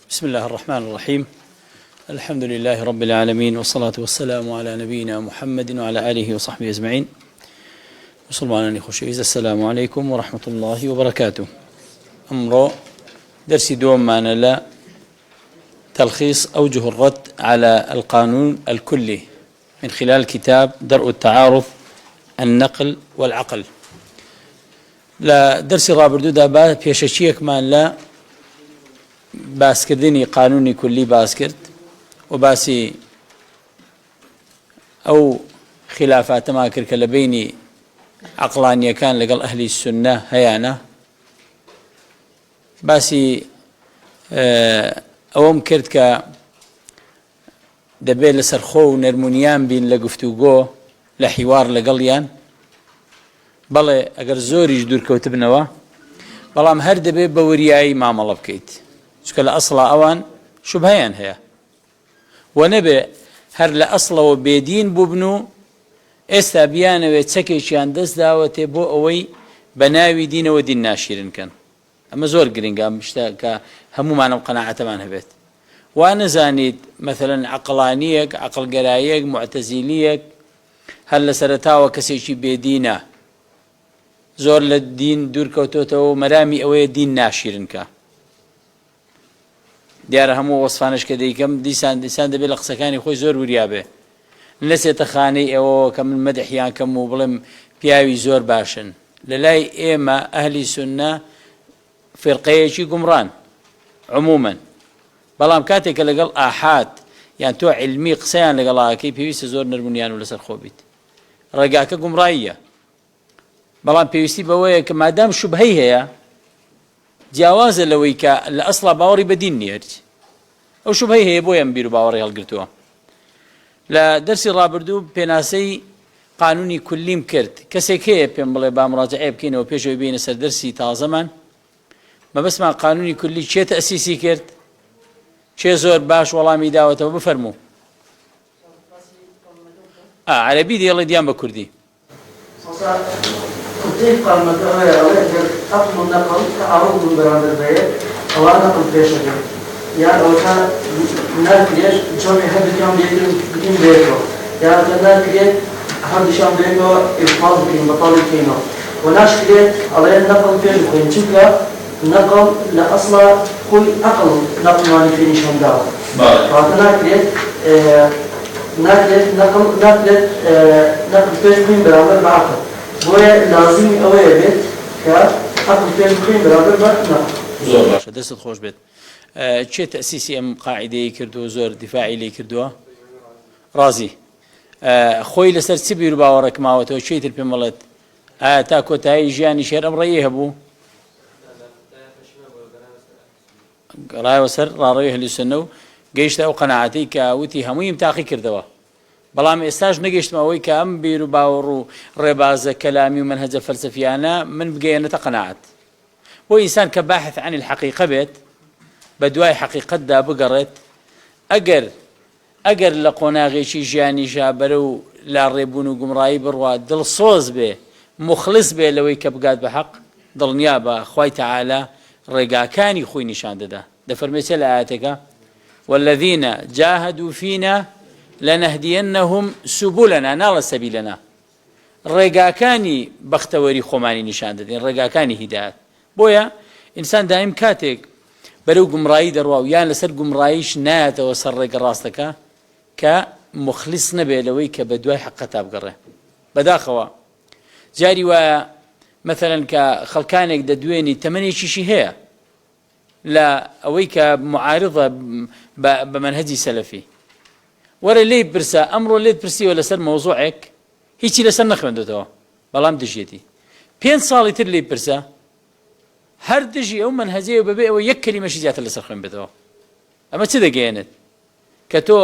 بسم الله الرحمن الرحيم. الحمد لله رب العالمين، والصلاة والسلام على نبينا محمد وعلى آله وصحبه أجمعين. مسلمانان خوشویست، السلام عليكم ورحمة الله وبركاته. أمر درس دوم معنا لا تلخيص أوجه الرد على القانون الكلي من خلال كتاب درء التعارض النقل والعقل. لا درس رابردو دا بيششيك مان لا باسكردني قانوني كلي باسكرد وباسي أو خلافات ما كرك لبيني عقلانية كان لقل أهل السنة هيانا باسي أوم كرد دبي لسرخو نرمونيان بين لقفتوغو لحوار لقليان بەڵێ ئەگەر زۆریش دوورکەوتبنەوە بەڵام هەر دەبێ بە وریایی مامەڵە بکەیت، چکە لە ئەسڵا ئەوان شوبهەیان هەیە و نەبێ هەر لە ئەسڵەوە بێدین بووبن و ئێستا بیانەوێت چەکێکیان دەستداوەتێ بۆ ئەوەی بە ناوی دینەوە دین ناشیرنکەن. ئەمە زۆر گرنگە شتە کە هەمومانم قەناعەتەمان هەبێت. وا نەزانیت مەثەلەن عەقڵانیەک، عەقڵگەراییەک، موعتەزیلیەک هەر لە سەرەتاوە کەسێکی بێدینە زۆر لە دین دوورکەوتۆتەوە و مەرامی ئەوەیە دین ناشیرنکە. دیارە هەموو وەسفانش کە دەیکەم دیسان دەبێت لە قسەکانی خۆی زۆر وریابێ، نەچێتە خانەی ئەوە کە من مەدحیان کەم و بڵێم پیاوی زۆر باشن. لە لای ئێمە ئەهلی سونە فێرقەیەکی گومڕان عمومەن، بەڵام کاتێککە لەگەڵ ئاحاد یان تۆ علمی قسەیان لەگەڵاکەی پێویستە زۆر نەرمونیان و لەسەر خۆ بیت. ڕێگاکە گومڕاییە، بەڵام پێویستی بەوەیە کە مادام شوبهەی هەیە جیاوازە لەوەی کە لە ئەسڵا باوەڕی بە دین نییە، ئەو شوبهەی هەیە بۆ ئەم بیر و باوەڕی هەڵگرتووە. لە دەرسی ڕابردوو پێناسەی قانونی کولیم کرد. کەسێک هەیە پێم بڵێ با مراجعە بکەینەوە پێشەوەی بینە سەر دەرسی تازەمان، مەبەستمان قانونی کولی چێ تەئسیسی کرد، چێ زۆر باش وەڵامی داوەتەوە. بفەرموو. عەرەبی دێڵێ دیان بە کوردی. طبقا المدعوة أولا أقل النقل تعارض برامج البيت أو نقل بيشجع يعني لو كان الناس ليش جمع حد اليوم يجري بيته يعني الناس ليش حد شام بيته إلحاظ بين بطالة كينو وناش ليش على النقل بيشجع ينشكله النقل لأصلا كل أقل نقل ما نفيني شام داو فهذا ليش نقل بيشجع برامج بعقل بۆیە لازمی ئەوەیە بێت کە عەقڵ پێ بخوێن بەرامبەر بە نەقڵ. زۆر باشە، دەستت خۆش بێت. چێ تەئسیسی ئەم قاعیدەیە کردووە زۆر دیفاعی لێ کردووە؟ ڕازی خۆی لەسەر چ بیر و باوەڕێک ماوەتەوە چێتر پێم بڵێت تا کۆتایی ژیانی شێر ئەم ڕێیە هەبوو؟ ڕایەوە سەر ڕاڕەوی ئەهلی سوننە و گەیشتە ئەو قەناعەتەی کە وتی هەموویم تاقی کردەوە، بەڵام ئێستاش نەگەیشتمەوەی کە ئەم بیر و باوەڕ و ڕێبازە کەلامی و منهەجە فەلسەفیانە من بگەیەنەتە قەناعەت. بۆ ئینسان کە باحث عن الحەقیقە بێت، بە دوای حەقیقەتدا بگەڕێت، ئەگەر لە قۆناغێکی ژیانیشا بەرە و لاڕێبوون و گومڕایی بڕوا، دڵسۆز بێ، مخلص بێ لەوەی کە بگات بە حەق، دڵنیا بە خوای تەعالا ڕێگاکانی خۆی نیشان دەدا. دەفەرمێت چێ لە ئایەتێکە والذین جاهدوا فینا لنهدينهم سبلنا ناڵە سەبیلەنا. ڕێگاکانی بەختەوەری خۆمانی نیشان دەدەین، ڕێگاکانی هیدایەت. بۆیە ئینسان دایم کاتێک بەرەو گومڕایی دەڕوا و یان لەسەر گومڕاییش نایەتەوە سەر ڕێگە ڕاستەکە کە مخلیص نەبێ لەوەی کە بە دوای حەقەتا بگەڕێ. بەداخەوە جاری وایە مەثەلەن کە خەڵکانێک دەدوێنی تەمەنێکیشی هەیە لە ئەوەی کە معارضە بە مەنهەجی سەلەفی، وەرە لێی پرسە ئەمڕۆ لێت پرسیوە لەسەر مەوزوعێک هیچی لەسەر نەخوێندێتەوە، بەڵام دژێتی 5 ساڵی تر لێی پرسە هەر دژی ئەو مەنهەجەیە بەبێ ئەوە یەک کەلیمەشی زیاتر لەسەر خوێن بێتەوە. ئەمە چ دەگەیەنێت کە تۆ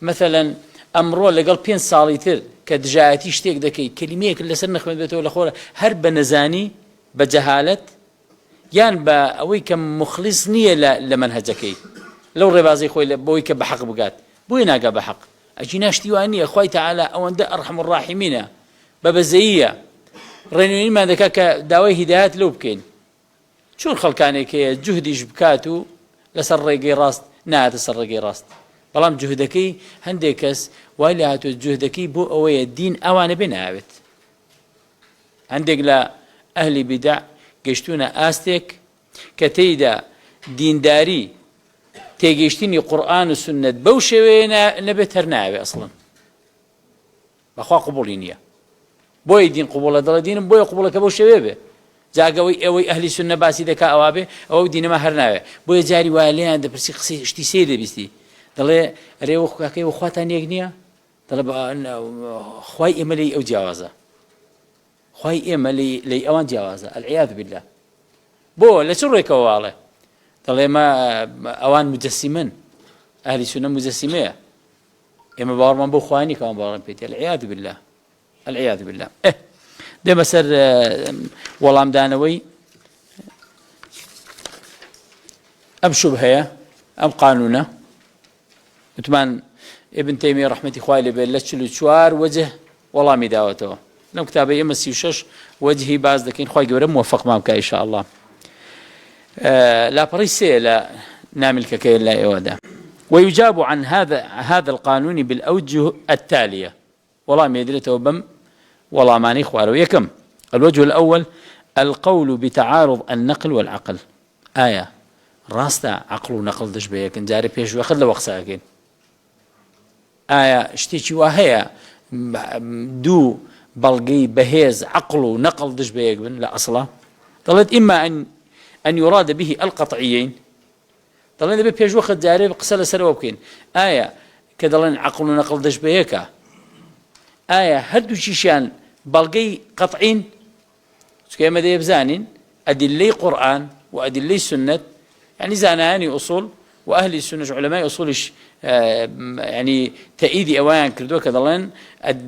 مەثەلەن ئەمڕۆ لەگەڵ 5 ساڵی تر کە دژایەتی شتێک دەکەی کەلیمەیەک لەسەر نەخوێن بێتەوە لە خۆرە، هەر بە نەزانی، بە جەهالەت، یان بە ئەوەی کە مخلیص نییە لە مەنهەجەکەی لەو ڕێبازەی خۆی بۆی کە بە حەق بگات، بۆی ناگا بە حەق. ئەجی ناشتی وان نییە خوای تەعالا ئەوەندە ئەرحەم الراحیمینە، بە بەزەییە ڕێنمونیمان دەکات کە داوای هیدایەت لەو بکەین. چۆن خەڵکانێک هەیە جوهدیش بکات و لەسەر ڕێگەی ڕاست ناتە سەر ڕێگەی ڕاست. بەڵام جوهدەکەی هەندێک کەس وای لە هاتووە جوهدەکەی بۆ ئەوەیە دین ئەوانە بێ ناوێت. هەندێک لە ئەهلی بیدع گەشتونە ئاستێک کە تێیدا دینداری تێگەیشتنی قورئان و سنت بەو شێوەیە نەبێت هەر ناوێ ئەسڵن بەخوا قبوڵی نییە. بۆی دین قبوڵە دەڵێ دینم بۆیە قبوڵەکە بەو شێوێ بێ جاگەوەی ئەوەی ئەهلی سنە باسی دەکا ئەوا بێ ئەوە دینەمە هەر ناوێ. بۆیە جاری وایە لێیان دەپرسی قسەی شتی سێ دەبیستی دەڵێ ئەرێ وە کاکەی وە خواتان یەک نییە؟ دەڵێ خوای ئێمە لێی ئەو جیاوازە، خوای ئێمە لێی ئەوان جیاوازە ئەلعیاذ بالله. بۆ لە چ ڕێکەوە واڵێ؟ دەڵێ ئێمە ئەوان مجەسیمن، ئەهلی سنە مجەسیمەیە، ئێمە باوەڕمان بۆ خوانی کەوان باوەڕمان پێێتی العیاذ بالله العیاذ بالله. دێمە سەر وەڵامدانەوەی ئەم شوبهەیە ئەم قانونە. وتمان ابن تەیمیە ڕەحمەتی خوای لێبێت لە 44 وەجه وەڵامی داوەتەوە لەم کتابەی ئێمە 36 وەجهی باز دەکەین. خوای گەورە موفقمان بکە ئینشاء الله. لاپەڕی سێ لە ناملکەکەی لای ئێوەدا. ويجاب عن هذا القانون بالأوجه التالية. والله ما يدريته بم والله ما نخواره. يكم الوجه الأول القول بتعارض النقل والعقل. آية راستا عقل ونقل دش بيك نجاري بيش وخذ له وقت ساكن. آية اشتيشي وهي دو بلقي بهيز عقل ونقل دش بيك لا أصلا. طلعت إما أن يراد به القطعيين. دەڵێن دەبێت پێش وەخت جارێ قسە لەسەرەوە بکەین ئایا کە دەڵێن عەقڵ و نەقڵ دەست بە یەکە ئایا هەردووچیشیان بەڵگەی قەطعین؟ چونکە ئێمە دەیە بزانین ئەدلەی قورئان و ئەدلەی سنت یعنی زانایانی ئوسوڵ و ئەهلی سنەش عولەمای ئوسوڵیش یعنی تەئیدی ئەوەیان کردووە کە دەڵێن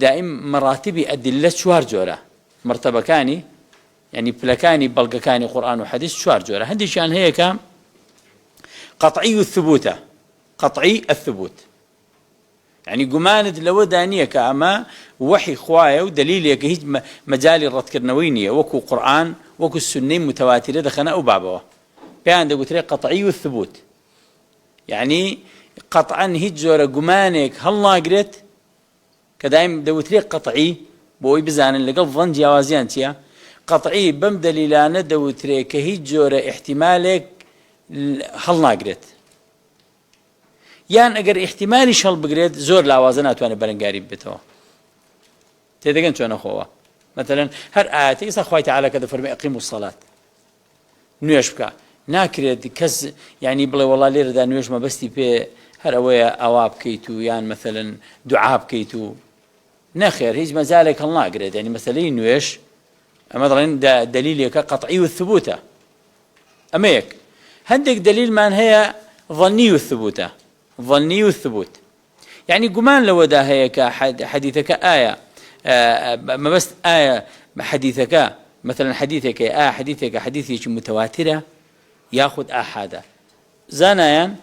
دائیم مەراتیبی ئەدلە 4 جۆرە مرتبەکانی یعنی پلەکانی بەڵگەکانی قورئان و حەدیث 4 جۆرە. هەندێکیان هەیە کە قطعي الثبوت قطعي الثبوت يعني قماند لو دانيك أما وحي خوايا ودليل هيج مجال الرد كرنوينية وكو قرآن وكو السنة متواترة دخنا أو بابا بيان ده قلت قطعي الثبوت يعني قطعا هيج زورا قمانك هلا قريت كدايم ده قلت قطعي بوي بزان اللي قل ظن جوازيان تيا قطعي بم دليلانه ده قلت كهيج زورا احتمالك هەڵ ناگرێت یان ئەگەر احتیمالیش هەڵبگرێت زۆر لاوازە ناتوانێت بەرەنگاری بێتەوە. تێدەگەن چۆنە خۆوە مثلا هەر ئاەتی ئێستا خوای تەعالا کە دەفەرمێ ئەقیموا الصەلات نوێژ بکە ناکرێت کەس یعنی بڵێ وەڵا لێرەدا نوێژ مەبەستی پێ هەر ئەوەیە ئاوا بکەیت و یان مثلا دوعا بکەیت و نەخێر هیچ مەجالێک هەڵ ناگرێت یعنی مەسەلەی نوێژ ئەمە دەڵێن دەلیلێکە قەطعی و ثبوتە. ئەمە یەک. هندك دليل من هي ظني الثبوت ظني الثبوت يعني قمان لو دا هيك حديثك آية ما بس آية حديثك مثلا حديثك حديثك حديثي متواترة ياخذ آحادا زانيان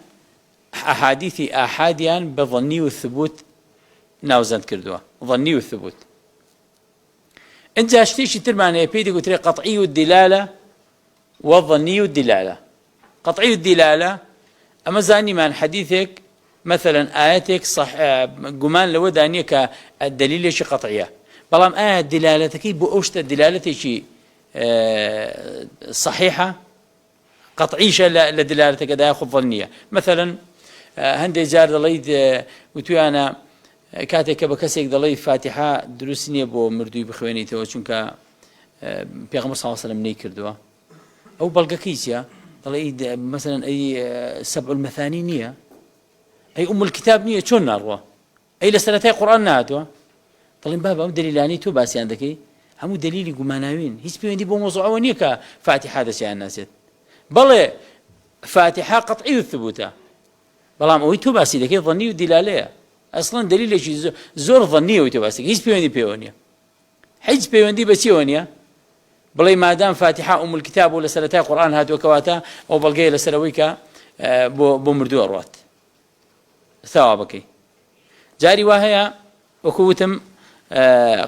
أحاديثي آحاديان بظني الثبوت ناوزن كردوا ظني الثبوت. انت اشتيش ترمانه بيدي قلت قطعي الدلالة وظني الدلالة. قطعي الدلالة أما زاني من حديثك مثلا آياتك صح قمان لو دانيك الدليل شيء قطعية بلام آية دلالتك بأوشت الدلالة شيء صحيحة قطعيشة لدلالتك دا ياخذ ظنية. مثلا هندي جار دليد وتوي أنا كاتك بكسيك دليد فاتحة دروسني أبو مردوي بخواني تو چونك بيغمر صلى الله عليه وسلم نيكردوا أو بلغا كيسيا طلعيد مثلا أي 7 المثاني نية أي الكتاب نية شون نروى أي لسنتين قرآن ناتوا طلعين بابا دليلاني تو بس عندك هم دليل يقوماناوين هيس بيوندي بموضوع ونيك فاتحة هذا شيء الناس بل فاتحة قطعي الثبوت بلام أوي تو بس عندك ظني ودلالة أصلا دليل شيء زور ظني وتو بس هيس بيوندي بيونيا هيس بيوندي بسيونيا بلي ما دام فاتحة الكتاب ولا سنتين قرآن هات وكواتا أو بلقي لسلويك بمردو أروات ثوابك جاري وهي وكوتم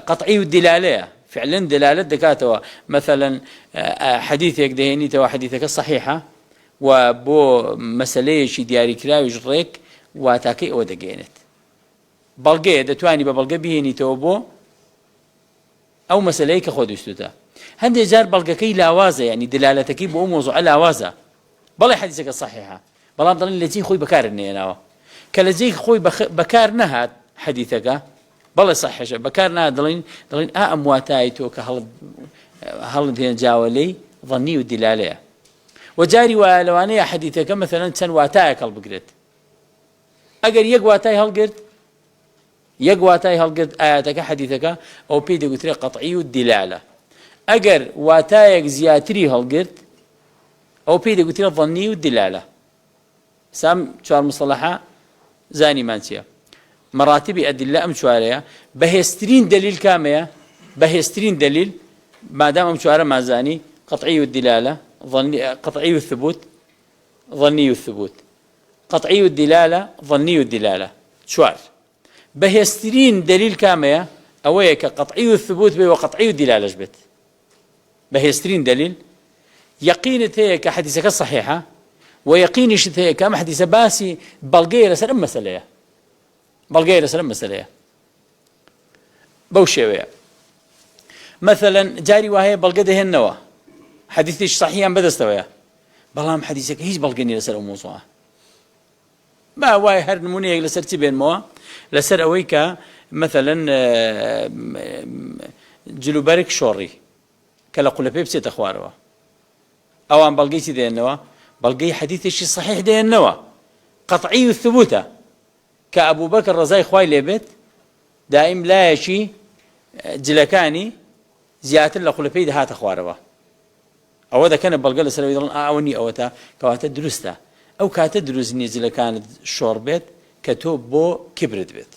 قطعي الدلالة فعلا دلالة دكاتوا مثلا حديثك دهيني توا حديثك الصحيحة و بۆ مەسەلەیەکی دیاریکراویش ڕێک واتاکەی ئەوە دەگەێنێت. بەڵگەیە دەتوانی بە بەڵگە بهێنیتەوە بۆ ئەو مەسەلەیە کە خۆ دەستوتە. هەندێک جار بەڵگەکەی لاوازە، یعنی دلالەتەکەی بۆ ئەو مۆزوعە لاوازە، بەڵێ حەدیثەکە صحیحە، بەڵام دەڵێن لە جێی خۆی بەکار نێناوە، کە لە جێی خۆی بەکار نەهات حەدیثەکە بەڵێ صحیحە، بەکار نهات دەڵێن ئەم واتای تۆ کە هەڵت هێنجاوە لێی ظەنی و دیلالەیە. وجاری وایە لەوانەیە حەدیثەکە مەثەلەن چەند واتایەک هەڵبگرێت. ئەگەر یەک واتای هەڵگرت ئاياتەکە حەدیثەکە ئەو پێی دەگوترێت قەطعی و دیلالە. ئەگەر واتایەک زیاتری هەڵگرت ئەو پێی دەگوترێت ظەنی و دیلالە. سام چوار مصطلحە زانیمان چییە؟ مراتبی ئەدلە ئەم چوارەیە. بەهێزترین دلیل کامەیە؟ بەهێزترین دلیل مادام ئەم چوارە مازانی قەطعی و دیلالە، قطعي والثبوت ظني والثبوت، قطعي والدلالة ظني والدلالة. شوار بهسترين دليل كامية أويك قطعي والثبوت بي وقطعي والدلالة جبت. بهسترين دليل يقين هيك حديثك الصحيحة ويقين هيك كم حديث باسي بلغير سلام مسألة بلغير سلام مسألة بوشيوية مثلا جاري وهي بلغده النوى حديثش صحيحا بدستويا بلام حديثك هيج بلغني لسر الموضوع ما واي هر نمونيه لسر تبين موا لسر اويكا مثلا جلوبرك شوري كلا قول بيبسي تخواروا او ان بلغيتي دي النوا بلغي حديثش صحيح دي النوا قطعي الثبوت كابو بكر رزاي خوي لبيت دائم لا يشي جلكاني زيادة لقول بيد هات اخواروا أو إذا كان بلقى لسه يقولون أوني أو تا كواتا درسته أو كاتا دروز نزل كانت شوربت كتوب بو كبرت بيت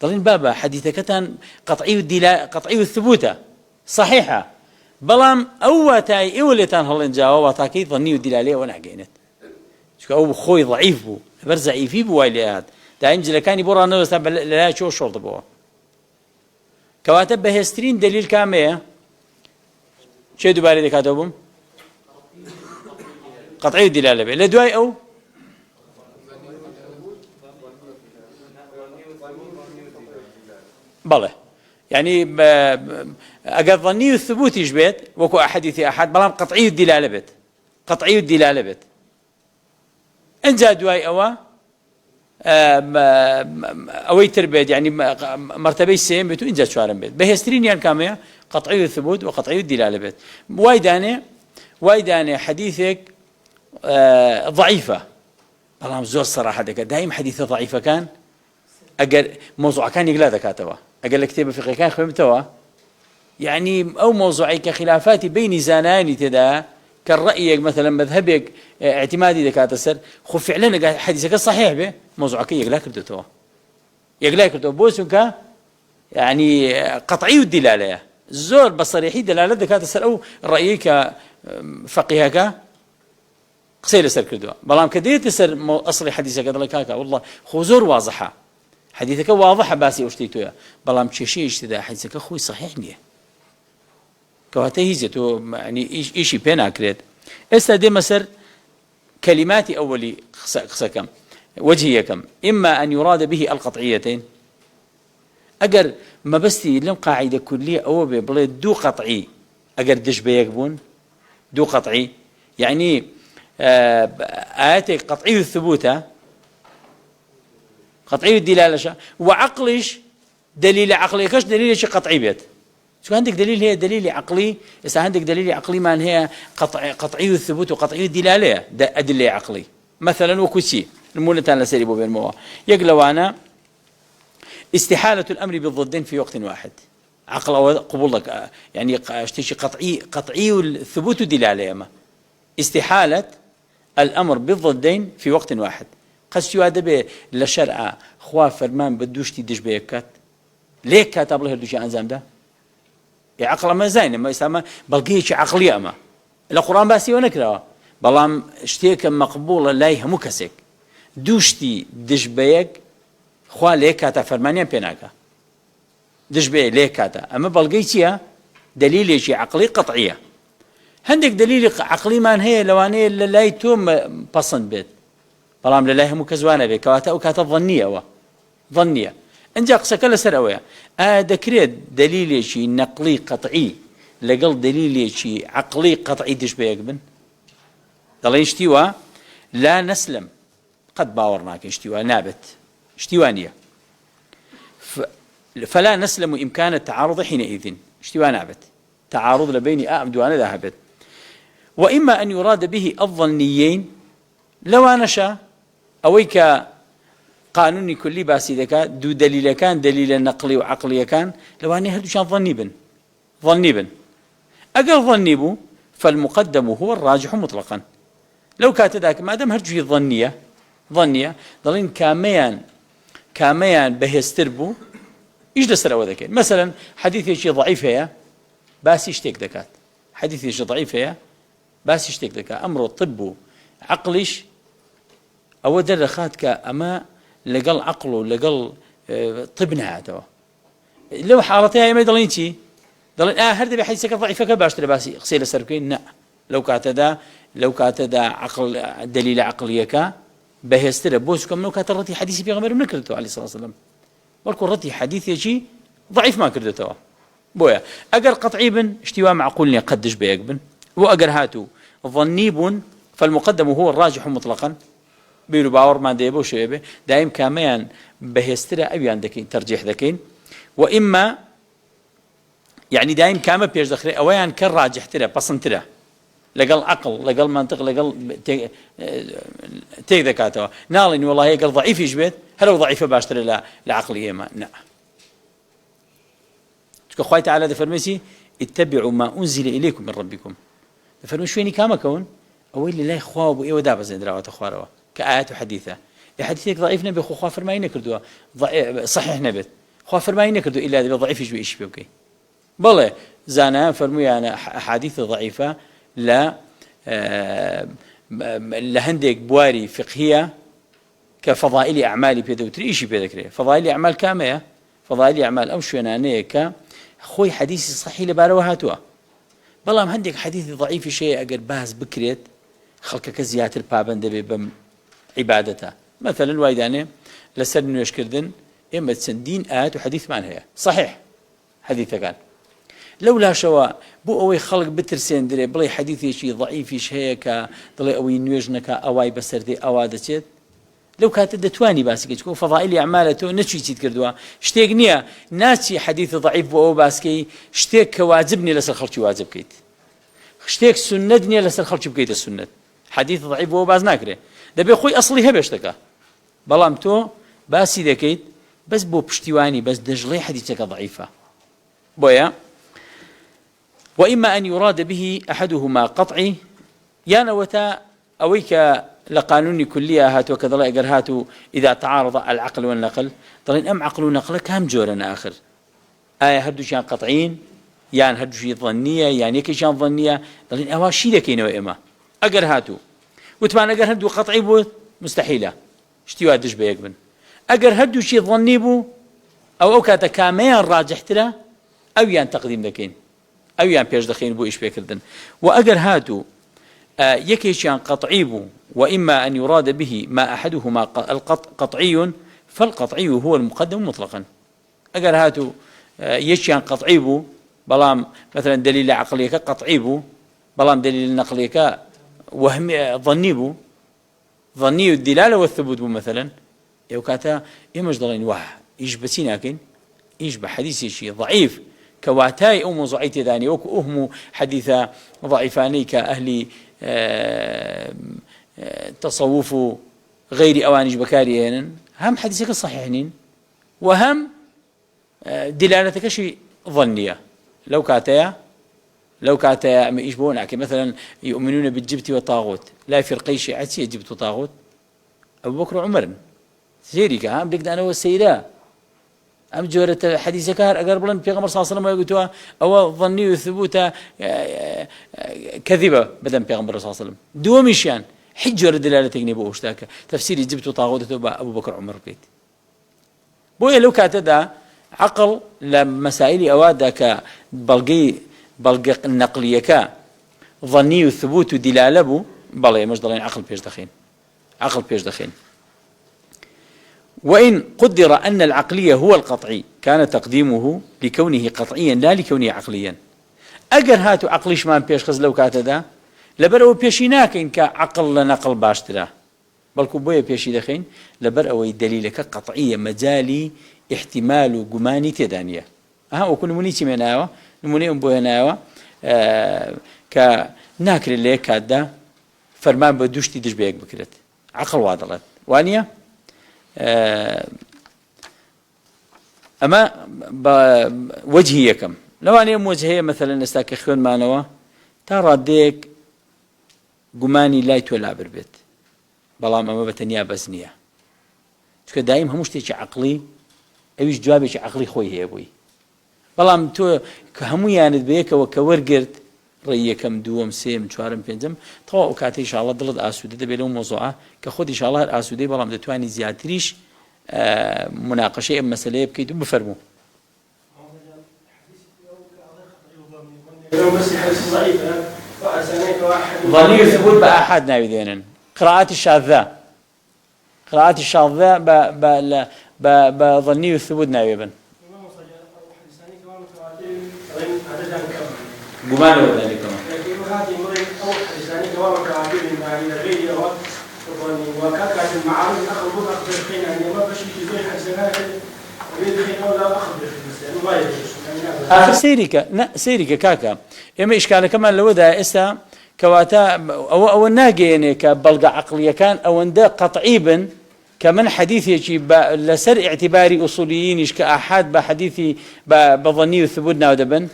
ضلين بابا حديثك كان قطعي الثبوت صحيحة بلام أو تاي إولتان هلين جاوا وتاكي ظني الدلالية ونعجينت شو أو خوي ضعيف بو برزعي في بوايلات دائما جل كان يبورا نوز لا شو شرط بو كواتب بهسترين دليل كامية شيء دوباره دكاتبهم قطعي الدلالة به لدواي أو بله يعني أجد ظني الثبوت يجبت وكو أحاديث أحد بلام قطعي الدلالة بت قطعي الدلالة بت إن جاء دواي أو تربيت يعني مرتبة السيم بتو إن جاء شوارن بيت بهسترين يعني كامية قطعي الثبوت وقطعي الدلالة بيت وايداني حديثك ضعيفة بلام زور صراحة دائما حديثه ضعيفة كان أجل موضوع كان يقلا ذكاتوا أجل كتاب فقه كان خمتوا يعني أو موضوعي كخلافات بين زانان تدا كالرأي مثلا مذهبك اعتمادي ذكات السر خو فعلا حديثك صحيح به موضوعك يقلا كردتوا بوسك يعني قطعي الدلالة زور بصريحي دلالة ذكات السر أو رأيك فقهك قصير سر كردوا بلام كديت السر أصلي حديثك هذا لك والله خو زور واضحة حديثك واضحة باسي أشتيتو يا بلام شيء اشتدا حديثك خوي صحيح نيه كواتيزتو يعني إيشي بينا كريت استدي مسر كلماتي أولي قصكم وجهي كم إما أن يراد به القطعيتين أجر ما بستي لم قاعدة كلية أو بلا دو قطعي أجر دش بيكبون دو قطعي يعني آياتك قطعي الثبوت قطعي الدلالة وعقلش دليل عقلي كش دليل شيء قطعي بيت شو عندك دليل هي دليل عقلي إذا عندك دليل عقلي ما هي قطعي الثبوت وقطعي الدلالة أدلة عقلي مثلا وكسي المولتان لسيربو بين موا يقلوا أنا استحالة الأمر بالضدين في وقت واحد عقل أو قبولك يعني اشتيشي قطعي الثبوت دلالة ما استحالة الأمر بالضدين في وقت واحد قصي هذا به لشرع خواف فرمان بدوشتي دش بيكات ليك كاتب له الدوشي أنزام ده عقل ما زين ما يسمى بلقيش عقلية ما القرآن باسي ونكره بلام اشتيك مقبولة لا يهمكسك دوشتي دش بيك خوا ليك كاتا فرمانيا بيناكا دش بيه ليك كاتا أما بلقيتيها دليل شيء عقلي قطعية هەندێک دلیلی عقلیمان هەیە لەوانەیە لە لای تۆ پەسەند بێت بەڵام لە لای هەموو کەس وانە بێت کەواتە ئەو کاتە ظەنیەوە ظەنیە ئەنجا قسەکە لەسەر ئەوەیە ئایا دەکرێت دلیلێکی نەقلی قەطعی لەگەڵ دلیلێکی عقلی قەطعی دش بەیەک بن دەڵێن شتی وە لا نەسلم قەت باوەڕ ناکەین شتی وە نابێت شتی وە نییە فلا نسلم إمكان التعارض حينئذ اشتوى نابت تعارض لبين دوانه ذهبت وإما أن يراد به الظنيين لو نشا أويك قانوني كلي باسي ذكا دو دليل كان دليل نقلي وعقلي كان لو أن هدو شان ظني بن أقل ظني بو فالمقدم هو الراجح مطلقا لو كانت ذاك ما دام هرجو ظنية ضلين كاميان بهستر بو إيش دستر أو ذاك مثلا حديث شيء ضعيف هي بس يشتك دكات حديث شيء ضعيف هي بس يشتك دكات أمر الطب عقلش أو درخات كأما لقل عقله لقل طبنا هذا لو حالتها ما يضلين شيء ضلين هرد بحديثك ضعيف كباش ترى بس غسيل السركين لا لو كاتدا عقل دليل عقلية كا بهستر بوسكم لو كاترتي حديث في غمر منكرته عليه الصلاة والسلام والكرتي حديث يجي ضعيف ما كردته بويا أجر قطعي بن اشتواء معقول قدش بيك بن وأجر هاتو ظنيب فالمقدم هو الراجح مطلقا بيرو باور ما ديبو شيبه دايم كاميان بهسترا أبي عندك ترجيح ذكين وإما يعني دايم كامل بيش دخري أويان كالراجح ترى بصن ترى لقل عقل لقل منطق لقل تيك ذكاتوا نالين والله هي قال ضعيف يجبت هل هو ضعيفة باشتري لعقلية ما لا خوي تعالى دفرمسي اتبعوا ما أنزل إليكم من ربكم دفرمس شويني كما كون أول لله خواب إيه ودابا زين دراوة أخواروا كآيات وحديثة حديثك ضعيف نبي خو فرماين كردوا صحيح نبت خو فرماين كردوا إلا إذا ضعيف يجبي إيش بيوكي بالله زانا فرمي أنا أحاديث ضعيفة لا لهندك بواري فقهية كفضائل أعمال بيدوتري إيش بيذكره فضائل أعمال كامية فضائل أعمال أو شنانية ك خوي حديث صحيح لباروهاتوا بالله هندك حديث ضعيف شيء أجر باز بكريت خلقك زيادة البابن دبي بم عبادته مثلا وايدانه لسن يشكردن إما تسندين آيات وحديث ما هي صحيح حديث كان لولا شوا بو أوي خلق بترسين دري بلاي حديثي شيء ضعيف شيء هيك ضلي أوي نيوجنك أواي بسر دي أوادتشت لو كانت دتواني باسكي تكون فضائل أعمالته نشي تذكردوا اشتيقنيا ناسي حديث ضعيف بو باسكي اشتيق واجبني لسر خلشي واجب كيت اشتيق سندني لسر خلشي بكيت السنة حديث ضعيف بو باز ناكره دبي أخوي أصلي هبشتك بلام تو باسي ذكيت بس بو بشتواني بس دجلي حديثك ضعيفة بويا وإما أن يراد به أحدهما قطعي يانا وتا أويك لقانون كلية هاتو كذا لا هاتو إذا تعارض العقل والنقل طلعين أم عقل ونقل كام جورنا آخر آية هدو شان قطعين يعني هدو شي ظنية يعني يكي شان ظنية طلعين أواشي لكينا وإما أقر هاتو وتمان أقر هدو قطعي بو مستحيلة اشتوا دش بيقبن أقر هدو شي ظني بو أو كاتا كاميان راجح تلا أو يان تقديم ذكين أو يان بيش دخين بو إيش بيكردن وأقر هاتو يكيشان قطعي بو وإما أن يراد به ما أحدهما قطعي فالقطعي هو المقدم مطلقا أقر هاتو يشيان قطعي بو بلام مثلا دليل عقلي قطعي بو بلام دليل نقلي وهم ظني بو ظني الدلالة والثبوت بو مثلا يوكاتا إمش ضلين واه إيش بسيناكن إيش بحديث شيء ضعيف كواتاي أو موضوعيتي ذاني وكأهم حديثة ضعيفاني كأهل تصوف غير أوانج بكاريين هم حديثك الصحيحين وهم دلالتك شيء ظنية لو كاتيا يشبهون مثلا يؤمنون بالجبت والطاغوت لا فرقي شيعتي جبت وطاغوت أبو بكر وعمر سيريك هم بقد أنا والسيدة أم جورة حديثك أقرب لنا في غمر صلى الله عليه وسلم يقولوا أو ظني وثبوت كذبة بدن في غمر صلى الله عليه وسلم دوميشان حجر دلالة تجنبه وشتاك تفسير جبت طاغوت أبو بكر عمر بيت بويا لو كاتدا عقل لمسائل أوادك بلقي النقلية ظني وثبوت ودلالة بو بلى مش ضلين عقل بيش دخين عقل بيش دخين. وإن قدر أن العقلية هو القطعي كان تقديمه لكونه قطعيا لا لكونه عقليا. أجر هاتو عقليش ما بيش خز لو كاتدا لبر أو بيشيناك إن كعقل لنقل باشترا بلكو بويا بيشي دخين لبر أو دليلك قطعية مجالي احتمال وجماني تدانية. وكل منيتي مناوا نموني بويا ناوا كناكر اللي كادا فرمان بدوشتي دش بيك بكرت عقل واضلت وانيا أما وجهي كم لو أنا وجهي مثلا استاكخون مانوا ترى ديك جماني لا يتولى بربيت بلام أما بتنيا بزنية تك دايم همش تيجي عقلي أيش جوابك عقلي خوي هي أبوي بلام تو كهمو يعني بيك وكورجرت ريكم دوم سيم شوارم بينزم طبعا وكاتي إن شاء الله ضلت أسودة ده بيلون موضوعه كخود إن شاء الله الأسودة بلام دتواني زيادتريش مناقشة مسألة بكيتو بفرمو. ظني الثبوت بأحد ناوي ذينا قراءات الشاذة بظني الثبوت ناوي بن قمان وذلك كمان آخر سيريكا كاكا إما إشكال كمان لو ده إسا كواتا أو الناقي يعني كبلغة عقلية كان أو ده قطعيبا كمان حديث يجي لسر اعتباري أصوليين إيش كأحد بحديثي بظني وثبوتنا ودبن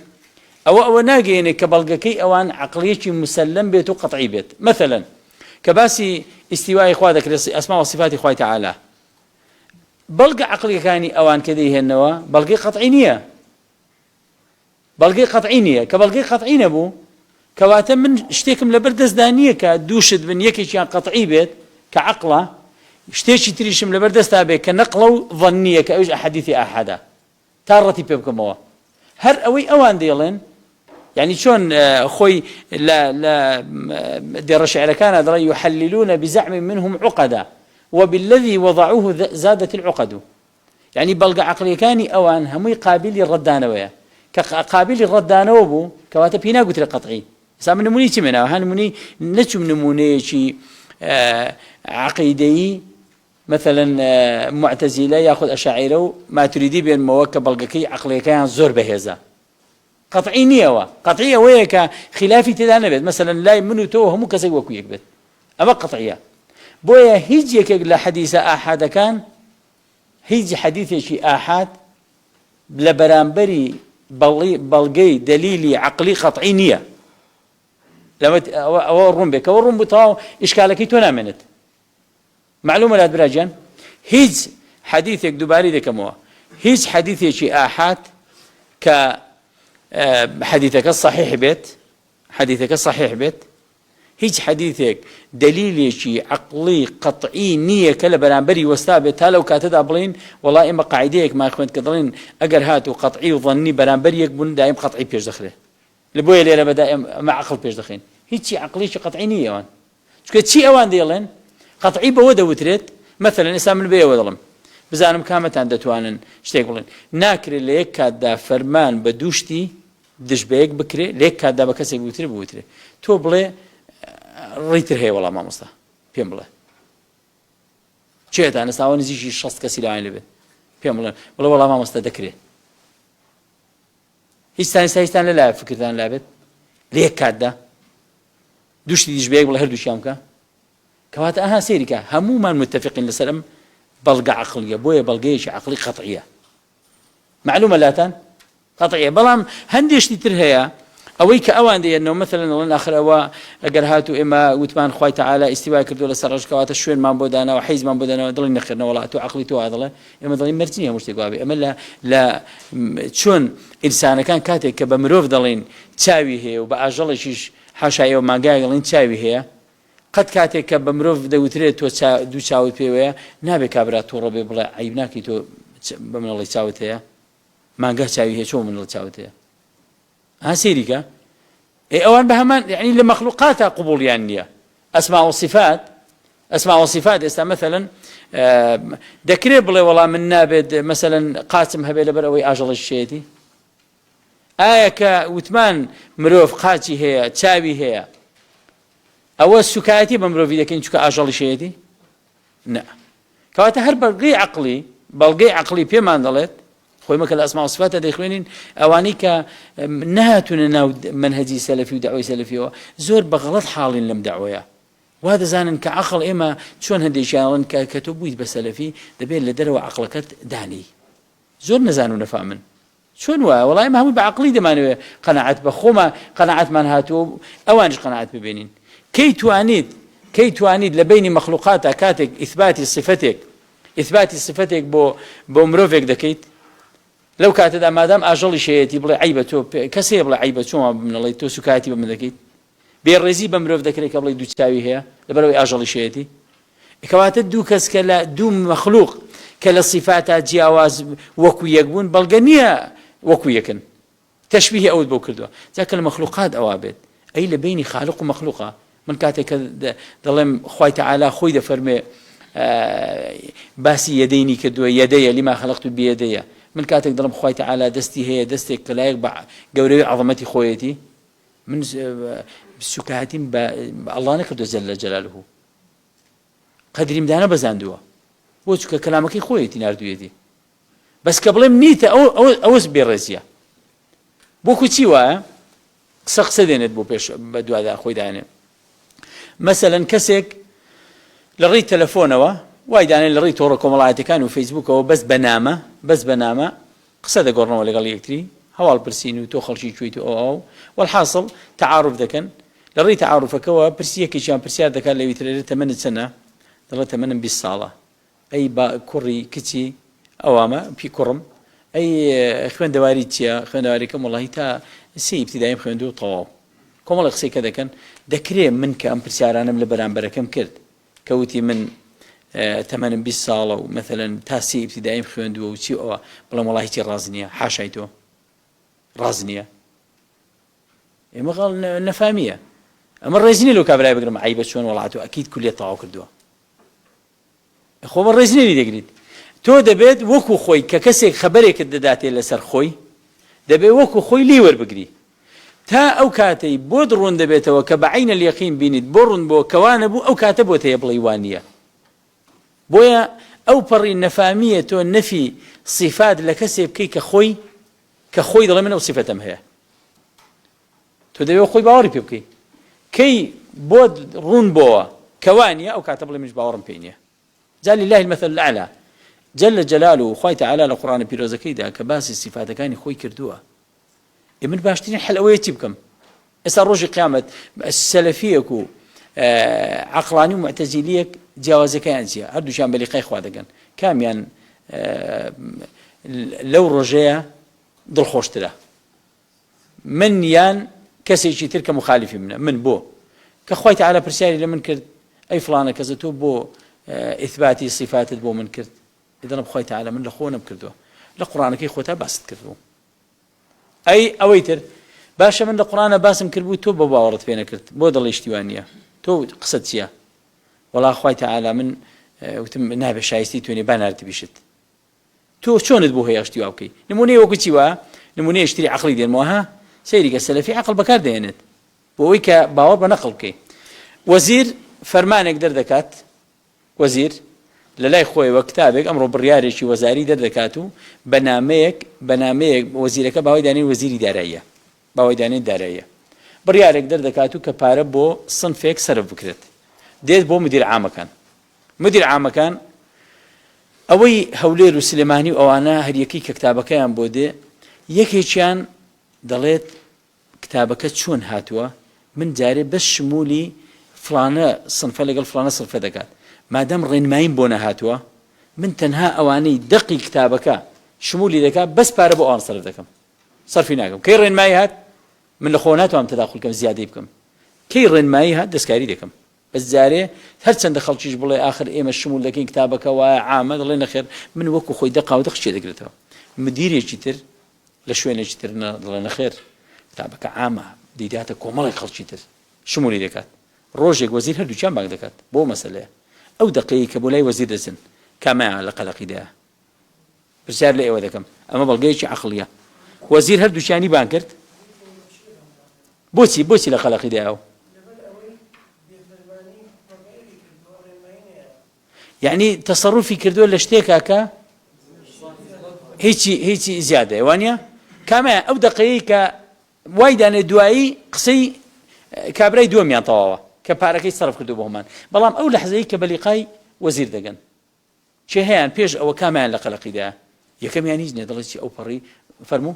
أو ناقي يعني كبلغة كي أوان عقلية مسلم بيت وقطعي بيت مثلا كباسي استواء إخواتك أسماء وصفات إخوة تعالى بلغة عقلية كاني أوان كذي هالنوا بلغة قطعينية بلغة قطعينية كبلغة قطعينة بو كواتا من اشتيكم لبردز دانية كدوشد من يكي كان قطعي بيت كعقلة اشتيشي تريشم لبردز تابي كنقلو ظنية كأوج أحاديثي أحدا تارتي بيبكم هو هر أوي أوان ديالين يعني شون خوي لا دير الشعر كان دري يحللون بزعم منهم عقدا وبالذي وضعوه زادت العقد يعني بلغة عقلية كاني أوان همي قابل الردانوية كقابل الردانوبو كواتا بينا قلت القطعي سام نموني تمنا هنموني نتشم نموني شي عقيدي مثلا معتزلة ياخذ أشاعره ما تريدي بين موكب بلغكي عقلية كان زور بهذا قطعي نية قطعية وياك خلافي تدانبت مثلا لا منو تو هم كسي وكويك بيت أما قطعية بويا هيجيك لحديث أحد كان هيجي حديث شي أحد لبرامبري بلغي دليلي عقلي قطعي نية لما أو الرمبك أو الرمب طاو إشكالك تنامنت معلومة لا براجان هيج حديثك دباري ذاك موا هيج حديث شي أحد ك حديثك الصحيح بيت هيج حديثك دليل شيء عقلي قطعي نية كلا برانبري وستابت لو كاتدا بلين والله إما قاعديك ما يخوانت كدرين أجر هاتو قطعي وظني برانبري يكبون دائم قطعي بيش دخله لبويا ليلة بدأ مع عقل بيش دخين هيج شيء عقلي شيء قطعي نية وان شكت شيء أوان ديالين قطعي بودا وتريت مثلا إسلام البيع وظلم بزانم كامت عند توانن شتيك بلين ناكر اللي يكاد فرمان بدوشتي دش بيك بكري ليك كاد بكسي بوتري تو بلي ريتر هي والله ما مصطفى بيم بلا شيء أنا ساوي نزيج الشخص كسيل عين لبه بيم بلا والله ما مصطفى ذكره هيستان لا فكرتان لعبت ليه كادا دوش ديش بيك ولا هردوش يامك كوات أها سيرك همو ما متفقين لسلام بلغة عقلية بويا بلغيش عقلي قطعية معلومة لاتان قطعية بلام هنديش تترهيا أويك أوان دي إنه مثلا الله آخر أوا أجر هاتو إما وتمان خوي تعالى استواء كردو لسرج كوات الشوين ما بدانا وحيز ما بدانا ضل نخرنا ولا تو عقلي تو هذا إما ضل مرتيني مش تقابي أما لا شون إنسان كان كاتب كبمروف ضلين تساوي هي وبأجل شيء حاشا يوم ما قال ضلين تساوي هي قد كاتب كبمروف دوتريت دو تساوي بيويا نابي كابرات تو ربي بلا عيبناكي تو بمن الله تساوي هي ما قال تساوي هي شو من الله تساوي هي هاسيريكا ئەوان بە هەمان یعنی لە مەخلوقاتە قبوڵیان نییە. ئەسما و صفات ئێستا مثلا دەکرێت بڵێ وەڵام من نابێت مثلا قاچم هەبێ لەبەر ئەوەی ئاژەڵی شێتی؟ ئایا کە وتمان مرۆڤ قاچی هەیە چاوی هەیە ئەوە سوکایەتی بە مرۆڤی دەکەین چونکە ئاژەڵی شێتی؟ نە. کەواتە هەر بەڵگەی عەقلی پێمان دەڵێت خۆی مەکە لە ئەسما و صفاتە دەیخوێنین ئەوانەی کە نەهاتوونە ناو منهەجی سەلەفی و دەعوەی سەلەفیەوە زۆر بە غەڵەت حاڵین لەم دەعوەیە. وا دەزانن کە عەقڵ ئێمە چۆن هەندێکیان کە تۆ بوویت بە سەلەفی دەبێت لە دەرەوە عەقڵەکەت دانی. زۆر نەزان و نەفامن. چۆن وایە؟ وەڵای ئێمە هەمووی بە عەقڵی دەمانەوێت قەناعەت بە خۆمە قەناعەتمان هاتووە ئەوانش قەناعەت ببێنین. کەی توانیت لە بینی مەخلوقاتە کاتێک ئیثباتی صفەتێک بۆ مرۆڤێک دەکەیت لەو کاتەدا مادام ئاژەڵی شەیەتی بڵێ عیبە تۆ کەسێ بڵێ عیبە چۆن بنەڵێیت تۆ سوکایەتی بە من دەکەیت؟ بێڕێزی بە مرۆڤ دەکرێت کە بڵێ دوو چاوی هەیە لەبەرەوەی ئاژەڵی شەیەتی؟ کەواتە دوو کەس کە لە دوو مەخلوق کە لە صفاتە جیاواز وەکو یەک بوون بەڵگە نییە وەکو یەکن. تەشبیهی ئەوت بۆ کردووە. جاکە لە مەخلوقات ئەوا بێت ئەی لە بینی خالق و مەخلوقە من کاتێک کە دەڵێم خوای تەعالا خۆی دەفەرمێ باسی یەدەینی کردووە یەدەیە لیما خەلەقت بیەدەیە من کاتێک دڵم خوای تەعالا دەستی هەیە دەستێک کە لایەق بە گەورەی عەظەمەتی خۆیەتی من سوکایەتیم بە ئەڵڵا نەکردووە جەلە جەلالوه قەدریم دانە بەزاندووە بۆ چونکە کەلامەکەی خۆیەتی ناردوویەتی بەس کە بڵێم نیتە ئەوەش بێڕێزیە بۆکو چی وایە قسە دێنێت بۆ پێش بە دوادا خۆی دانێ مەسەلەن کەسێک لە ڕێی تەلەفۆنەوە وای دانێت لە ڕێی تۆڕە کۆمەڵایەتەکان و فەیسبووکەوە بەس بەنامە قسە دەگۆڕنەوە لەگەڵ یەکتری هەواڵ پرسین و تۆ خەڵکی کوێیت ئەو والحاصل تعارف دەکەن لە ڕێی تعارفەکەەوە پرسیەکێکیان پرسیار دەکات لەوی ترێت تەمەنت چەندە دەڵێت تەمەنم 20 ساڵە ئەی با کوڕی کچی ئەوامە پی کوڕم ئەی خوێندەواری چییە خوێندەواریکەم وەڵاهی تا سی ئیبتیدایم خوێندووە تەواو کۆمەڵی قسەی کە دەکەن دەکرێت من کە ئەم پرسیارانم لە بەرامبەرەکەم کرد کەوتی من تەمەنم 20 ساڵە و مثلەن تا سی ئیبتیدایم خوێندووە و چی ئەوە بڵێم وەڵاهی چی ڕاز نییە حاشای تۆ ڕاز نییە ئێمە غەڵ نەفامیە ئەمە ڕێزی نییە لەو کابرای بگرم عیبە چۆن وەڵاتۆ ئەکید کولیە تەواو کردووە خۆمە ڕێزی نێری دەگریت تۆ دەبێت وەکو خۆی کە کەسێک خەبەرێکت دەداتێ لەسەر خۆی دەبێت وەکو خۆی لی وەربگری تا ئەو کاتەی بۆ ڕوون دەبێتەوە کە بە عینە اليەقین بینیت بۆ ڕوون بۆ کەوانە بوو ئەو کاتە بۆ تەیە بڵێ وان نییە بۆیە ئەو پەڕی نەفامیە تۆ نەفی صفات لە کەسێ بکەی کە خۆی دەڵێ من ئەو صفەتەم هەیە تۆ دەبێت خۆی باوەڕی پێ بکەی کەی بۆ ڕوون بۆوە کەوانیە ئەو کاتە بڵێ منش باوەڕم پێ نییە جا لله المثل الأعلى جل جلاله خوای تعالی لە قورآنە پیرۆزەکەیدا کە باسی صفاتەکانی خۆی کردووە من باشترین حل ئەوەیە چی بکەم ئێستا ڕۆژی قیامەت سەلەفیەک و عەقڵانی و معتەزیلیەک جیاوازەکەیان چییە هەردووشیان بەلیقای خوا دەگەن کامیان لەو ڕۆژەیە دڵخۆشترە من یان کەسێکی تر کە مخالیفی منە من بۆ کە خوای تعالی پرسیاری لە من کرد ئەی فڵانە کەسە تۆ بۆ ئیثباتی صفاتت بۆ من کرد دەڵێم خوای تعالی من لە خۆ نەمکردووە لە قورآنەکەی خۆتا باست کردبوو ئەی ئەوەی تر باشە من لە قورآنە باسم کردبوو تۆ بە باوەڕت پێ نەکرد بۆ دڵی شتیوان نییە تۆ قسەت چییە وەڵا خوای تعالی من وتم نابێ شایستی توێنێ باناردی بیشت تۆ چۆنت بۆ هەیە شتی وا بکەی نمونەی وەکو چی وە نمونەی شتری عەقڵی دێنمەوە ها سەیریکە سەلەفی عەقڵ بەکار دێنێت بۆ ئەوەی کە باوەڕ بە نەقڵ بکەی وەزیر فەرمانێک دەردەکات وەزیر لە لای خۆیەوە کتابێک ئەمڕۆ بڕیارێکی وەزاری دەردەکات و بەنامەیەک وەزیرەکە باوای دانێن وەزیری داراییە باوای دانێن داراییە بڕیارێک دەردەکات و کە پارە بۆ سنفێک سەرف بکرێت دێت بۆ مدیر عامەکان ئەوەی هەولێر و سلێمانی و ئەوانە هەریەکەی کە کتابەکەیان بۆ دێ یەکێکیان دەڵێت کتابەکە چۆن هاتووە من جارێ بەس شمولی فلانە سنفە لەگەڵ فلانە سنفە دەکات مادەم ڕێنماییم بۆ نەهاتووە من تەنها ئەوانەی دقی کتابەکە شمولی دەکات بەس پارە بۆ ئەوان سەرف دەکەم سەرفی ناکەم کەی ڕێنمایی هات من لە خۆ ناتوانم تەداخل بکەم زیادەی بکەم کەی ڕێنمایی هات دەستکاری دەکەم بەس جارێ هەرچەندە خەڵکیش بڵێ آخر ئێمە شمول دەکەین کتابەکە وایە عامە دەڵێ نەخێر من وەکو خۆی دەقا و دەخچێ دەگرێتەوە مدیرێکی تر لە شوێنێکی تر دەڵێ نەخێر کتابەکە عامە دەیداتە کۆمەڵی خەڵکی تر شمولی دەکات ڕۆژێک وەزیر هەردووچیان بانگ دەکات بۆ مەسەلەیە ئەو دقەیە کە بۆ لای وەزیر دەچن کامیان لە قەلەقیدایە پرسیار لە ئێوە دەکەم ئەمە بەڵگەیەکی عەقڵیە وەزیر هەردووچیانی بانگ کرد بۆچی لە قەلەقیدایەوە یعنی تەسەڕوفی کردووە لە شتێکا کە هیچی زیادە وانە کامە ئەو دقەیە کە وای دانێ دوایی قسەی کابرای دووەمیان تەواوە کە پارەکەی سەرف کردو بۆ هەمان بەڵام ئەو لەحزەیە کە بەلیقای وەزیر دەگەن چێ هەیەیان پێش ئەوە کامیان لە قەلەقیدایە یەکەمیان هیچ نییە دەڵێت ئەو پەڕی فەرموو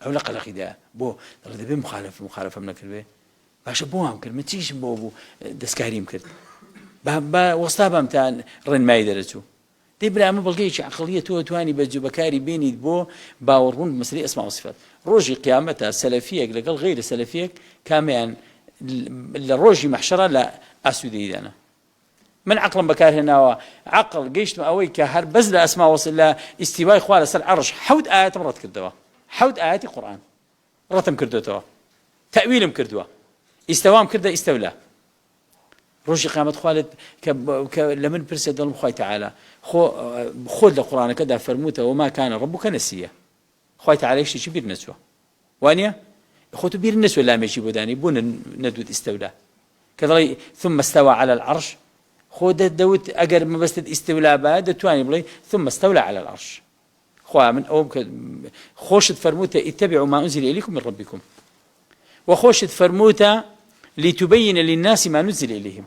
ئەو لە قەلەقیدایە بۆ دەڵێ دەبێ مخالەفەم نەکردوێ باشە بۆ وام کرد من چیشم بۆ بوو دەستکاریم کرد بە وەستا بەمتان ڕێنمایی دەرەچوو دەی برا ئەمە بەڵگەیەکی عەقڵیە تۆ توانی بەکاری بێنیت بۆ باوەڕبوون بمەسەلەی ئەسما و سیفات ڕۆژی قیامەتە سەلەفیەک لەگەڵ غەیرە سەلەفیەک کامیان لە ڕۆژی مەحشەرە لە ئاسوودەیدانە من عەقڵم بەکارهێناوە عەقڵ گەیشتم ئەوەی کە هەر بەس لە ئەسما و لە ئیستیوای خوا لەسەر عەرش 7 ئایەتم ڕەت کردەوە 7 ئایەتی قورئان ڕەتم کردوێتەوە تەویلم کردووە ئیستەوام کردە ئیستەولا ڕۆژی قیامەت خوالت کە لە من پرسێ دڵم خوای تەعالا خۆت لە قورئانەکەدا فەرمووتەوە وما کان ڕەبوکە نەسیە خوای تەعالا شتێکی بیر نەچووە وانە خۆت بیر نەچووە لامێکی بۆ دانی بۆ نەدوت ئیستەولا کە دەڵێ ثم استوى على العرش خۆ دەوت ئەگەر مەبەستت ئیستەولا بە دەتوانی بڵێ ثم استولى على العرش خوا من ئەوم کە خۆشت فەرمووتە اتبعوا ما أنزل إليكم من ربكم وخۆشت فەرمووتە لتبين للناس ما نزل إليهم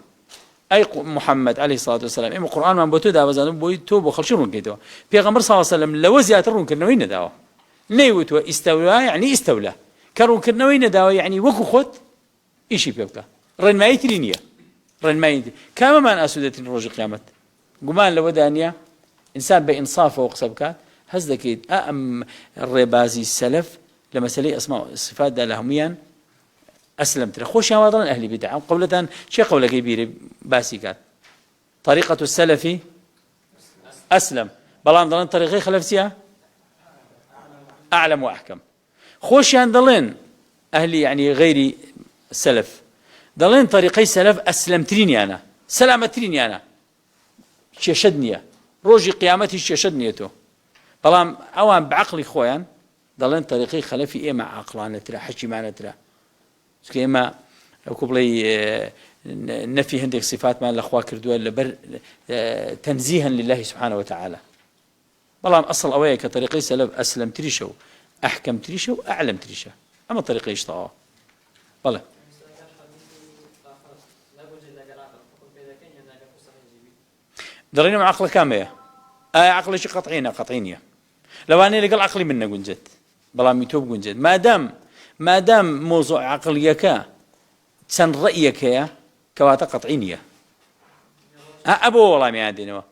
أي محمد عليه الصلاة والسلام إما القرآن من بوتو دعوة زادم بوتو بخلش رون كيدوا بيغمبر صلى الله عليه وسلم لو زيادة رون كرنوين دعوة نيوتوا استولى يعني استولى كرون كرنوين دعوة يعني وكو خد إيشي بيبقى رن ما يترينيا رن ما يتري كما ما أسودة الرجل قيامت قمان لو دانيا إنسان بإنصافه وقصبكات هزدكيد أم الربازي السلف لما سلي أسماء الصفات دا لهميان أسلم ترى خوش يا وضعنا أهل بدعة قولة شيء قولة كبيرة باسكات طريقة السلف أسلم بلان ضلن طريقي خلفتها أعلم وأحكم خوش يندلن أهلي يعني غيري السلف ضلن طريقي سلف أسلمتريني أنا سلامتريني أنا شدني روجي قيامتي شدني تو بلان أوان بعقلي خويا ضلن طريقي خلفي إيه مع عقلانة ترى حكي معنا ترى كما كوبلي نفي هندك صفات ما الأخوة كردوا لبر تنزيها لله سبحانه وتعالى والله أصل أويك كطريقي سلف أسلم تريشو أحكم تريشو أعلم تريشو أما طريقي يشطأه والله درينا مع عقل كامية عقل شيء قطعينية لو أنا لقى عقلي منه قنجت بلا ميتوب قنجت ما دام موضوع عقليك تسن رأيك يا كواتا قطعينية أبو والله ما عندنا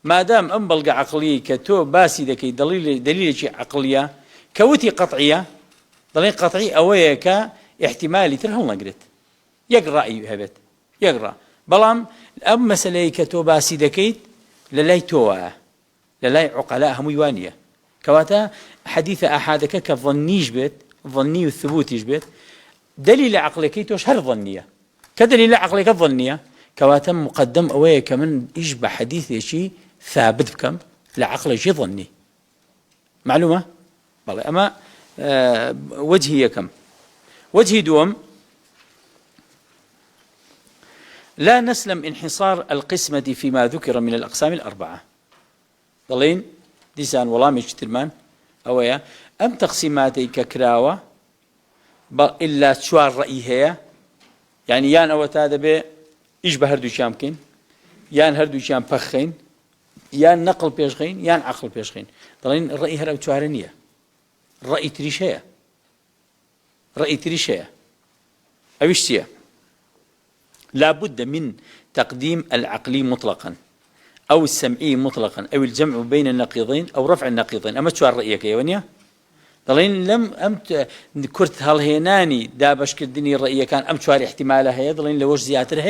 ما دام أنبلغ عقلية كتو باسي ذكي دليل شيء عقلية كوتي قطعية دليل قطعي أويك احتمالي ترهم نقرت يقرأ أي هبت يقرأ بلام أم مسألة كتو باسي ذكيت للاي توا للاي عقلاء هم يوانية كواتا حديث أحادك كظنيش بيت ظني والثبوت يجبت دليل عقلك توش هل ظنية كدليل عقلك الظنية كواتم مقدم أويه كمن يشبه حديث شيء ثابت بكم لعقل شيء ظني معلومة والله أما وجهي كم وجهي دوم لا نسلم انحصار القسمة فيما ذكر من الأقسام الأربعة ضلين ديسان والله مش تلمان أويا أم تقسيماتي ككراوة إلا شوار رأي هي يعني يان أو تادا بي يشبه هردو شامكين يان هردو شام بخين يان نقل بيشخين يان عقل بيشخين طالين الرأي هرب شوارنية الرأي تريشية رأي تريشية أوشتيا لابد من تقديم العقلي مطلقا أو السمعي مطلقا أو الجمع بين النقيضين أو رفع النقيضين أما شوار رأيك يا ونيا ضلين لم أمت كرت هالهيناني دابش كردني الرأي كان أم شوار احتمالها هي ضلين لوش زياتر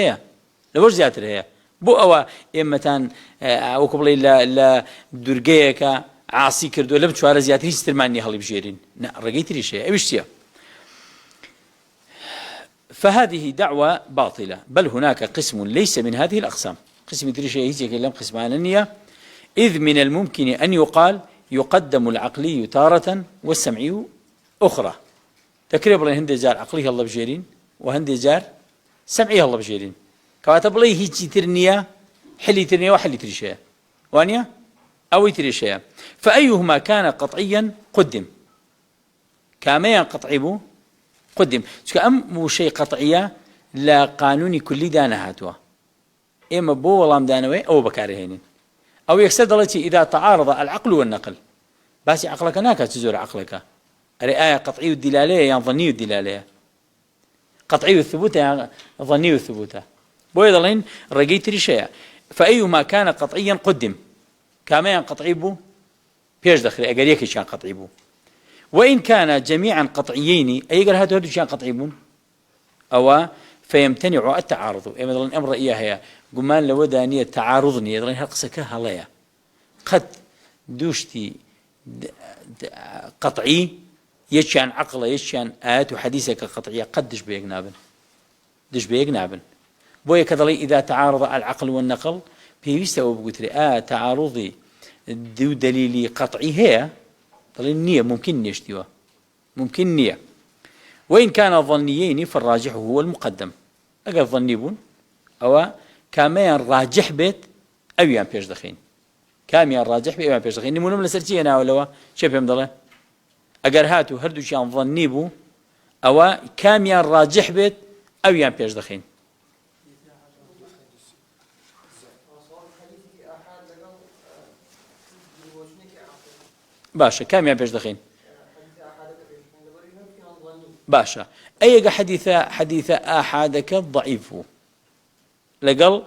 هي بو أوا إمتان أو قبل لا درجيك عاصي كردو لم شوارە زیاتر هیچ ترمانی هەڵی بژێرین ڕێگەی تریشەیە ئەویش چییە؟ فهذه دعوة باطلة بل هناك قسم ليس من هذه الأقسام قسم تريشة هيك لم قسمان النية إذ من الممكن أن يقال يقدم العقلي تارة والسمعي أخرى تقريبا هندي جار عقلي الله بجيرين وهندي جار سمعي الله بجيرين كواتب لي هيك ترنية حلي ترنية وحلي تريشة وانيا أو تريشة فأيهما كان قطعيا قدم كاميا قطعي بو قدم أم شيء قطعية لا قانوني كلي دانا هاتوا إما بو والله دانوي أو بكارهين أو يقصد التي إذا تعارض العقل والنقل بس عقلك ناكا تزور عقلك رئاية قطعي الدلالية يعني ظني الدلالية قطعي الثبوت يعني ظني الثبوت بويضلين رقيت رشايا فأيما كان قطعيا قدم كما قطعي بو بيش دخل أقريك كان قطعي بو وإن كان جميعا قطعيين أي قال هذا كان قطعي بو أو فيمتنع التعارض مثلا الأمر إياها قمان لو دانية تعارضني يدرين هقسك هلايا قد دوشتي قطعي يشان عقله يشان آيات وحديثك قطعية قد دش بيقنابن بويا كذلك إذا تعارض العقل والنقل بيستوى بقول لي تعارضي دو دليلي قطعي هي طلع النية ممكن نشتوى ممكن نية وإن كان ظنيين فالراجح هو المقدم أقل ظنيبون أو كاميان راجح بيت أويان بيش دخين كاميان راجح بيت أويان بيش دخين نمونم لسرتي أنا ولا شو بهم ضله أقل هاتو هردو شان ظنيبو أو كاميان راجح بيت أويان بيش دخين باشا كاميان بيش دخين باشا أي حديث آحادك ضعيف لقل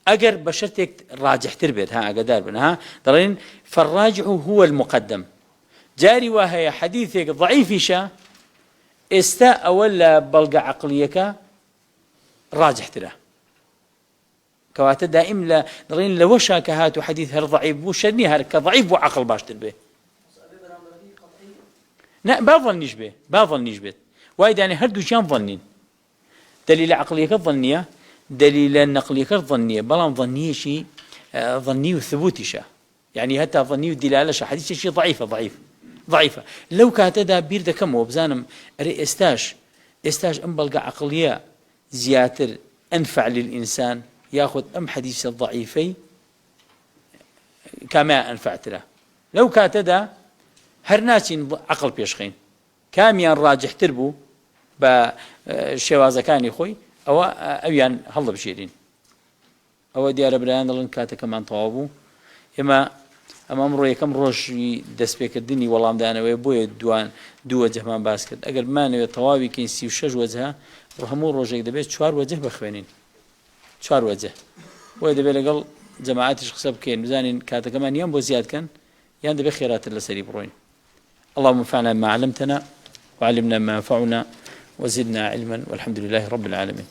أجر بشرتك راجح تربيت ها أقدار بنا ها فالراجع هو المقدم جاري وهي حديثك ضعيف شا استاء ولا بلقى عقليك راجح ترى كواتد دائم لا ضرين لو شاك هاتو حديث هر ضعيف وشني هر كضعيف وعقل باش تربيه لا باظن نشبه وايد يعني هردو شان ظنين دليل عقلية الظنية دليل نقلية الظنية بلان ظنية شيء ظني وثبوتي شا يعني حتى ظني والدلالة شا حديث شيء ضعيفة لو كانت دا بيرد كم وبزانم استاش ام بلقى عقلية زياتر انفع للإنسان ياخذ ام حديث الضعيفي كما انفعت له لو كانت دا هرناتين عقل بيشخين كاميان راجح تربو بشوازة كان يخوي أو أويان هلا بشيرين أو ديار بريان دلن كاتا كمان طوابو أما أمر يكم روش دسبيك الدنيا والله مدانا ويبوي دو وجه ما باسكت أقل ما نوي طوابي كين سيو شج وجهها رحمو روجك دبيت شوار وجه بخوينين شوار وجه ويدبي لقل جماعات شخصاب كين مزانين كاتا كمان ينبو زياد كان يان دبي خيرات الله سري بروين اللهم انفعنا بما علمتنا وعلمنا ما ينفعنا وزدنا علما والحمد لله رب العالمين.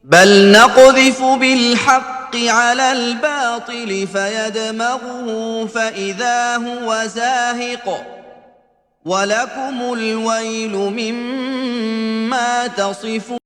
بل نقذف بالحق على الباطل فيدمغه فإذا هو زاهق ولكم الويل مما تصفون.